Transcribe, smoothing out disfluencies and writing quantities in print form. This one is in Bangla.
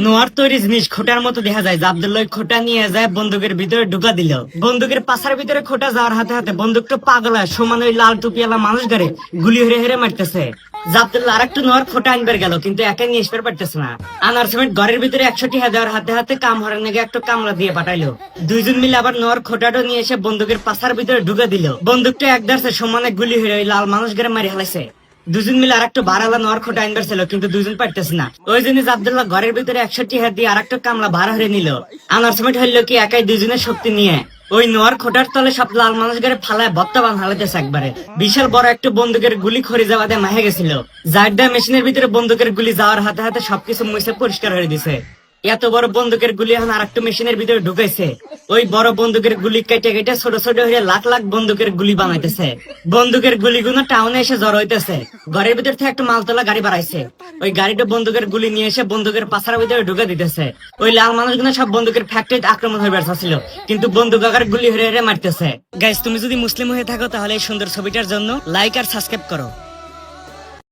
নোয়ার তৈরি জিনিস খোটার মতো দেখা যায় যে আব্দুল্লাহ খোটা নিয়ে যায় বন্দুকের ভিতরে ঢুকা দিল। বন্দুকের পাশার ভিতরে খোটা যাওয়ার হাতে হাতে বন্দুকটা পাগল হয়, সমান ওই লাল টুপিওয়ালা মানুষ গাড়ি গুলি হেরে হেরে মারতেছে। জাবদুল্লাহ আরেকটু নোয়ার খোটা আনবার গেল, কিন্তু একা নিয়ে আসতে পারতেছে না। আনার সময় ঘরের ভিতরে 100টি দেওয়ার হাতে হাতে কাম হরার নাকি একটা কামলা দিয়ে পাঠাইলো। দুইজন মিলে আবার নোয়ার খোটাটা নিয়ে এসে বন্দুকের পাশার ভিতরে ঢুকে দিল। বন্দুকটা এক দাঁড়ছে সমানে গুলি হেরে ওই লাল মানুষ গাড়ি মারি হালাইছে। দুজন মিলে আর একটা বারালা নোয়ার খোটা আনবার ছিল, কিন্তু দুজন পারতেছে না। ওই জিনিস আব্দুল্লাহ ঘরের ভিতরে 100টি দিয়ে আর একটা কামলা ভাড়া হয়ে নিল। আনার সময় হইলো কি একাই দুজনের শক্তি নিয়ে ওই নোয়ার খোটার তলে সব লাল মানুষ গাড়ি ফালায় বর্তমান হালাইতেছে একবারে। বিশাল বড় একটা বন্দুকের গুলি খড়ি যাওয়াতে মাহে গেছিল, যার দেয়া মেশিনের ভিতরে বন্দুকের গুলি যাওয়ার হাতে হাতে সবকিছু মুছে পরিষ্কার হয়ে দিছে। এত বড় বন্দুকের গুলি এখন আর একটা মেশিনের ভিতরে ঢুকাইছে। ওই বড় বন্দুকের গুলি কেটে কেটে ছোট ছোট হয়ে লাখ লাখ বন্দুকের গুলি বানাইতেছে। বন্দুকের গুলিগুলো টাউনে এসে জড়ো হইতেছে। ঘরের ভিতর থেকে একটা মালতলা গাড়ি বাড়াইছে, ওই গাড়িটা বন্দুকের গুলি নিয়ে এসে বন্দুকের পাশার ভিতরে ঢুকে দিতেছে। ওই লাল মানুষগুলো সব বন্দুকের ফ্যাক্টরিতে আক্রমণ হয়ে বেড়াচ্ছিল, কিন্তু বন্দুক আকার গুলি হেরে হেরে মারতেছে। গাইস, তুমি যদি মুসলিম হয়ে থাকো তাহলে এই সুন্দর ছবিটার জন্য লাইক আর সাবস্ক্রাইব করো।